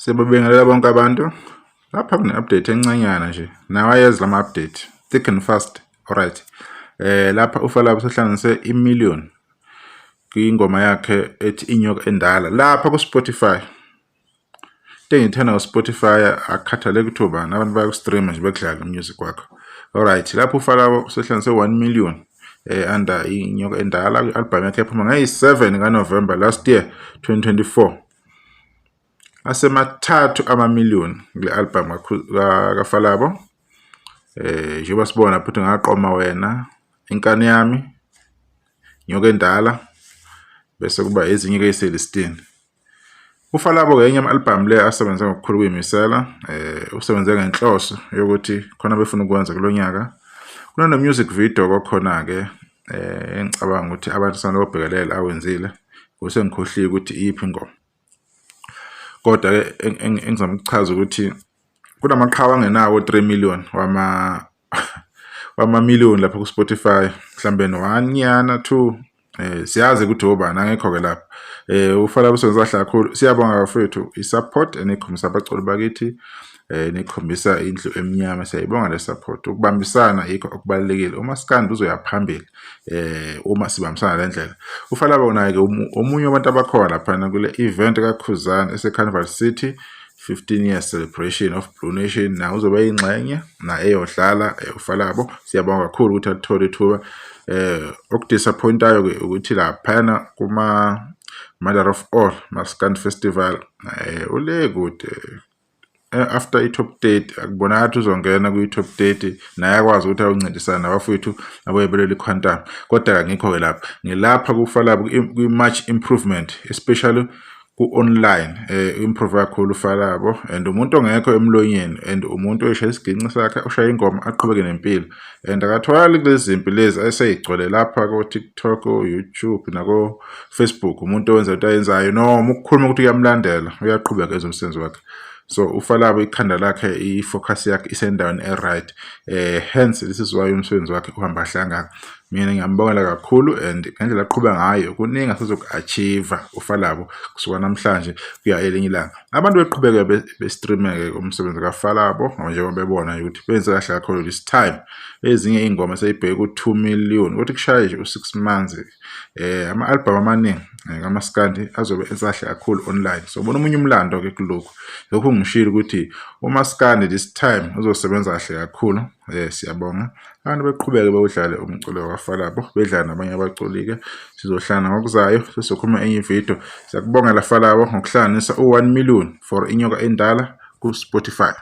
Siyababingelela bonke abantu. Lapha kune-update encanyana nje. Nawayenza lama-update thick and fast. Alright. Lapha uFalabo sehlanganise i-1,000,000 kwingoma yakhe ethi Inyoka Endala lapha ku-Spotify. Into engiyithanda ku-Spotify akukhathaleki ukuthi ubani, abantu bayakustreama nje bekudlala music wakho. Alright, lapho uFalabo sehlanganise 1,000,000 under Inyoka Endala kwi-album yakhe ephuma ngayi-7 kaNovember last year 2024. Asemathathu ama-million kule album kaFalabo. Njengoba sibona futhi ngaqoma wena, inkani yami, Inyoka Endala, bese kuba ezinye ke eselistini. uFalabo ke enye ama-album le asebenze ngokukhulu kuyimisela, usebenze ngenhloso yokuthi khona befuna ukwenza kulonyaka. Kunano music video kwakhona ke engicabanga ukuthi abantu sanobhekelela awenzile, usengikhohliwe ukuthi iphi ingoma. Kodwa ke engizama ukuchaza ukuthi kunamaqhawe angenawo 3 million wama-million lapha ku Spotify, mhlambe no1 yana 2 siyazi ukuthi obani angekho ke lapha. uFalabo usebenza kahle kakhulu. Siyabonga bafethu i-support enikhombisa abaculi bakithi, nikhombisa indlu emnyama. Siyayibonga le support. Ukubambisana yikho okubalekile. uMaskandi uzoya phambili uma sibambisana le ndlela. uFalabo naye ke omunye wabantu abakhona lapha kule event kaKhuzani ese-Carnival City 15 years celebration of Blue Nation. Na uzobe yingxenye na eyodlala uFalabo. Siyabonga kakhulu ukuthi alithole ithuba. Okudisappointayo ke ukuthi laphana kuma Mother of All Maskandi Festival ule good after i-top 30 akubona ngathi uzongena kwi-top 30 naye akwazi ukuthi awuncintisana nabafowethu aboyebelele iquantum. Kodwa ngikho ke lapha ngilapha kuFalabo kwi-much improvement, especially ku-online. Improve kakhulu uFalabo and umuntu ongekho emlonyeni and umuntu oyishaya isiginci sakhe oshaya ingoma aqhubeke nempilo and akathwali kulezi zimpi lezi eseyigcwele lapha ko-TikTok, YouTube nako Facebook. Umuntu owenza into ayenzayo noma ukukhuluma ukuthi uyamlandela uyaqhubeka ezomsebenzi wakhe. So uFalabo ikhanda lakhe i-focus yakhe isendaweni e-right, hence this is why umsebenzi wakhe uhamba hlangana. Mina ngiyambongela kakhulu and ngendlela aqhubeka ngayo kuningi asizoku-achieve uFalabo kusuka namhlanje kuya elinye ilanga. Abantu beqhubeke bestreameke umsebenzi kaFalabo njengoba bebona ukuthi benze kahle kakhulu this time. Ezinye ingoma seyibheke ku-2 million ukuthi kushaye nje u6 months. Ama-album amaningi kaMaskandi azobe esahle kakhulu online. So bona umunye umlando ke kulokho. Lokho ngishilo ukuthi uMaskandi this time uzosebenza kahle kakhulu. Siyabonga. Abantu beqhubeke bewudlale umculo kaFalabo, bedlala nabanye abaculi ke. Sizohlana ngokuzayo sizokhuluma enye video. Siyakubonga la Falabo ngokuhlanganisa u1 million for Inyoka Endala ku Spotify.